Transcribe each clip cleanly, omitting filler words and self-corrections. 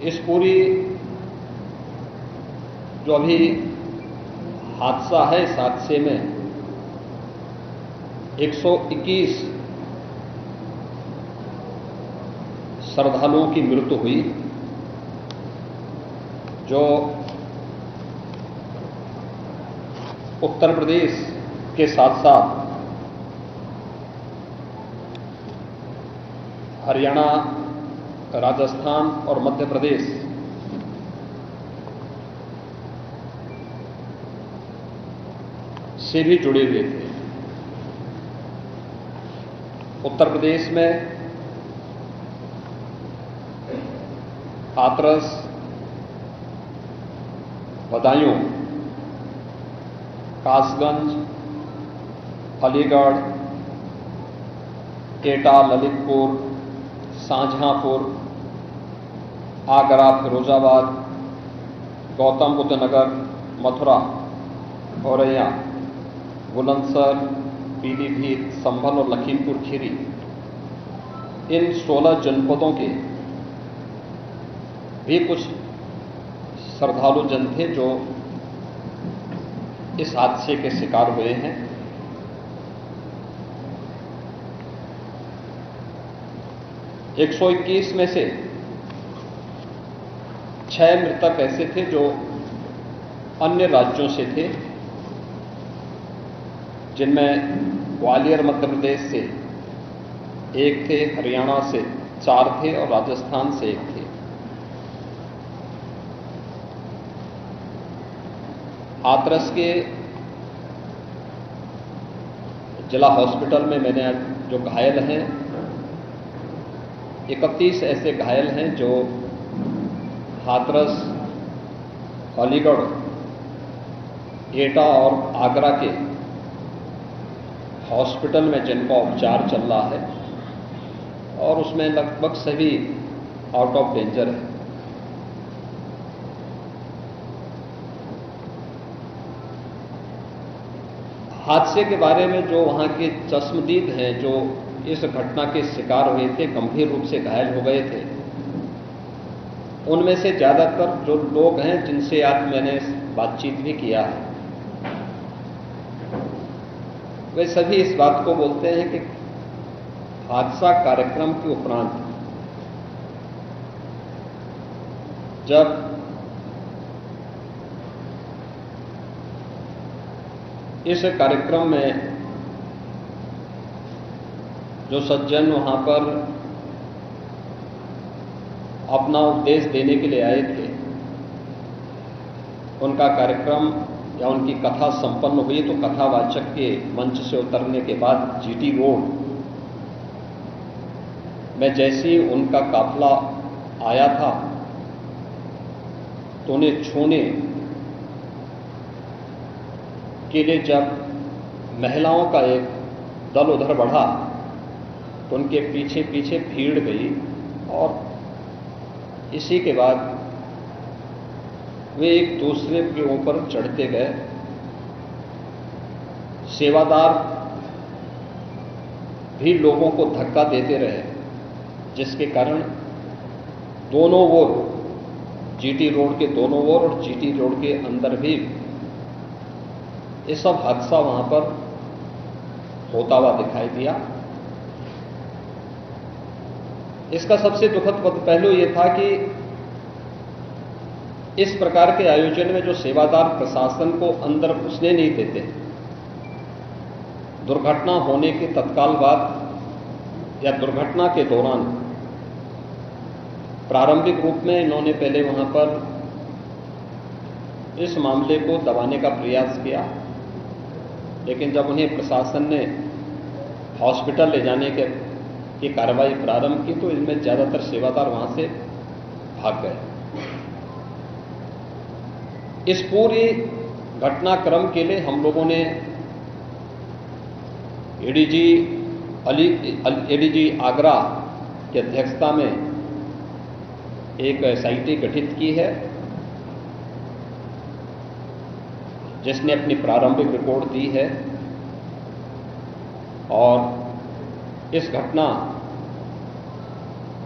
इस पूरी जो अभी हादसा है, इस हादसे में 121 श्रद्धालुओं की मृत्यु हुई, जो उत्तर प्रदेश के साथ साथ हरियाणा, राजस्थान और मध्य प्रदेश से भी जुड़े हुए थे। उत्तर प्रदेश में हाथरस, बदायूं, कासगंज, अलीगढ़, एटा, ललितपुर, शाहजहांपुर, आगरा, फिरोजाबाद, गौतम बुद्ध नगर, मथुरा, औरैया, बुलंदशहर, पीलीभीत, संभल और लखीमपुर खीरी, इन 16 जनपदों के भी कुछ श्रद्धालु जन थे जो इस हादसे के शिकार हुए हैं। 121 में से 6 मृतक ऐसे थे जो अन्य राज्यों से थे, जिनमें ग्वालियर मध्य प्रदेश से 1 थे, हरियाणा से 4 थे और राजस्थान से 1 थे। हाथरस के जिला हॉस्पिटल में मैंने जो घायल हैं, 31 ऐसे घायल हैं जो हाथरस, अलीगढ़, एटा और आगरा के हॉस्पिटल में जिनका उपचार चल रहा है, और उसमें लगभग सभी आउट ऑफ डेंजर है। हादसे के बारे में जो वहां के चश्मदीद हैं, जो इस घटना के शिकार हुए थे, गंभीर रूप से घायल हो गए थे, उनमें से ज्यादातर जो लोग हैं जिनसे आज मैंने बातचीत भी किया है, वे सभी इस बात को बोलते हैं कि हादसा कार्यक्रम के उपरांत जब इस कार्यक्रम में जो सज्जन वहां पर अपना उपदेश देने के लिए आए थे, उनका कार्यक्रम या उनकी कथा संपन्न हुई तो कथावाचक के मंच से उतरने के बाद जीटी रोड में जैसे ही उनका काफिला आया था तो उन्हें छूने के लिए जब महिलाओं का एक दल उधर बढ़ा तो उनके पीछे पीछे भीड़ गई, और इसी के बाद वे एक दूसरे के ऊपर चढ़ते गए। सेवादार भी लोगों को धक्का देते रहे, जिसके कारण दोनों ओर, जीटी रोड के दोनों ओर और जीटी रोड के अंदर भी ये सब हादसा वहां पर होता हुआ दिखाई दिया। इसका सबसे दुखद पहलू यह था कि इस प्रकार के आयोजन में जो सेवादार प्रशासन को अंदर घुसने नहीं देते, दुर्घटना होने के तत्काल बाद या दुर्घटना के दौरान प्रारंभिक रूप में इन्होंने पहले वहां पर इस मामले को दबाने का प्रयास किया, लेकिन जब उन्हें प्रशासन ने हॉस्पिटल ले जाने की कार्रवाई प्रारंभ की तो इनमें ज्यादातर सेवादार वहां से भाग गए। इस पूरी घटनाक्रम के लिए हम लोगों ने एडीजी आगरा की अध्यक्षता में एक एसआईटी गठित की है, जिसने अपनी प्रारंभिक रिपोर्ट दी है, और इस घटना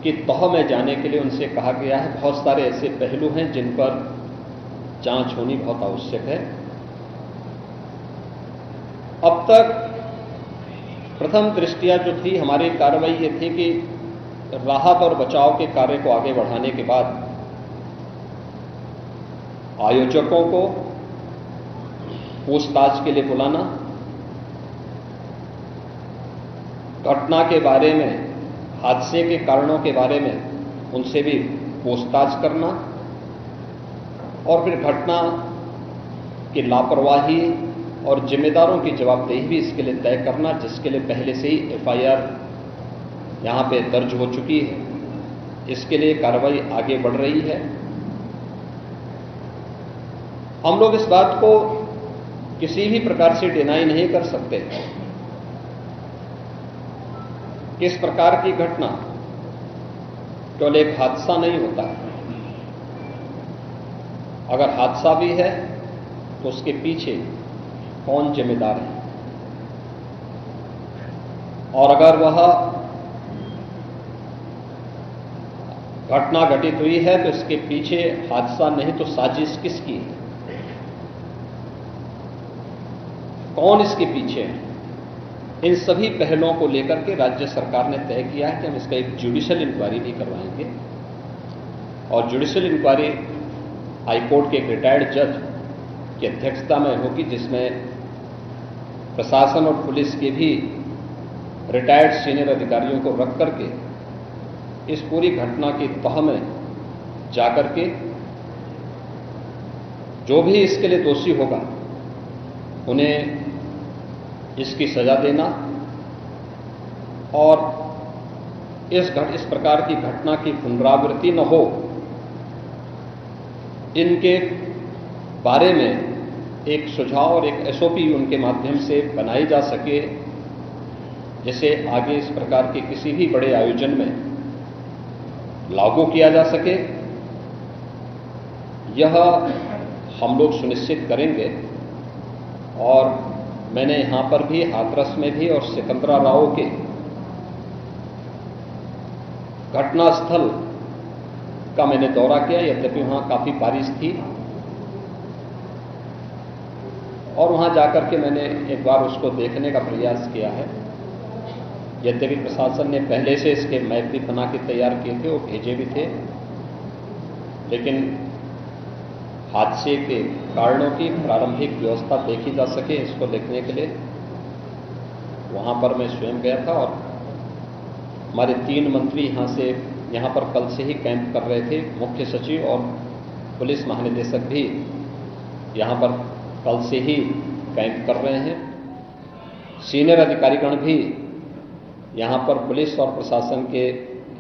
की तह में जाने के लिए उनसे कहा गया है। बहुत सारे ऐसे पहलू हैं जिन पर जांच होनी बहुत आवश्यक है। अब तक प्रथम दृष्टिया जो थी हमारी कार्रवाई ये थी कि राहत और बचाव के कार्य को आगे बढ़ाने के बाद आयोजकों को पूछताछ के लिए बुलाना, घटना के बारे में, हादसे के कारणों के बारे में उनसे भी पूछताछ करना और फिर घटना की लापरवाही और जिम्मेदारों की जवाबदेही भी इसके लिए तय करना, जिसके लिए पहले से ही एफआईआर यहां पे दर्ज हो चुकी है। इसके लिए कार्रवाई आगे बढ़ रही है। हम लोग इस बात को किसी भी प्रकार से डिनाई नहीं कर सकते कि इस प्रकार की घटना केवल एक हादसा नहीं होता है। अगर हादसा भी है तो उसके पीछे कौन जिम्मेदार है, और अगर वह घटना घटित हुई है तो इसके पीछे हादसा नहीं तो साजिश किसकी है, कौन इसके पीछे है। इन सभी पहलुओं को लेकर के राज्य सरकार ने तय किया है कि हम इसका एक जुडिशियल इंक्वायरी भी करवाएंगे, और जुडिशियल इंक्वायरी हाईकोर्ट के एक रिटायर्ड जज की अध्यक्षता में होगी, जिसमें प्रशासन और पुलिस के भी रिटायर्ड सीनियर अधिकारियों को रख करके इस पूरी घटना की तह में जाकर के जो भी इसके लिए दोषी होगा उन्हें इसकी सजा देना और इस प्रकार की घटना की पुनरावृत्ति न हो, इनके बारे में एक सुझाव और एक एसओपी उनके माध्यम से बनाई जा सके, जिसे आगे इस प्रकार के किसी भी बड़े आयोजन में लागू किया जा सके। यह हम लोग सुनिश्चित करेंगे। और मैंने यहां पर भी हाथरस में भी और सिकंदराराव के घटनास्थल का मैंने दौरा किया, यद्यपि वहां काफी बारिश थी, और वहां जाकर के मैंने एक बार उसको देखने का प्रयास किया है। यद्यपि प्रशासन ने पहले से इसके मैप भी बना के तैयार किए थे और भेजे भी थे, लेकिन हादसे के कारणों की प्रारंभिक व्यवस्था देखी जा सके, इसको देखने के लिए वहां पर मैं स्वयं गया था। और हमारे 3 मंत्री यहां पर कल से ही कैंप कर रहे थे। मुख्य सचिव और पुलिस महानिदेशक भी यहां पर कल से ही कैंप कर रहे हैं। सीनियर अधिकारीगण भी यहां पर पुलिस और प्रशासन के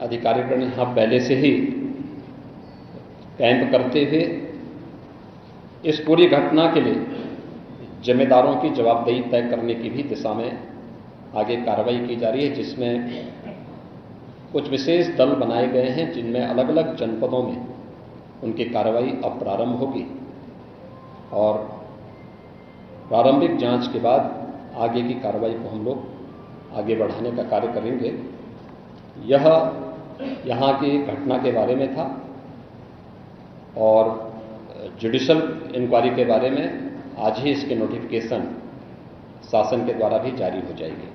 अधिकारीगण यहां पहले से ही कैंप करते हुए इस पूरी घटना के लिए जिम्मेदारों की जवाबदेही तय करने की भी दिशा में आगे कार्रवाई की जा रही है, जिसमें कुछ विशेष दल बनाए गए हैं, जिनमें अलग अलग जनपदों में उनकी कार्रवाई अब प्रारंभ होगी और प्रारंभिक जांच के बाद आगे की कार्रवाई को हम लोग आगे बढ़ाने का कार्य करेंगे। यह यहाँ की घटना के बारे में था और जुडिशियल इंक्वायरी के बारे में आज ही इसके नोटिफिकेशन शासन के द्वारा भी जारी हो जाएगी।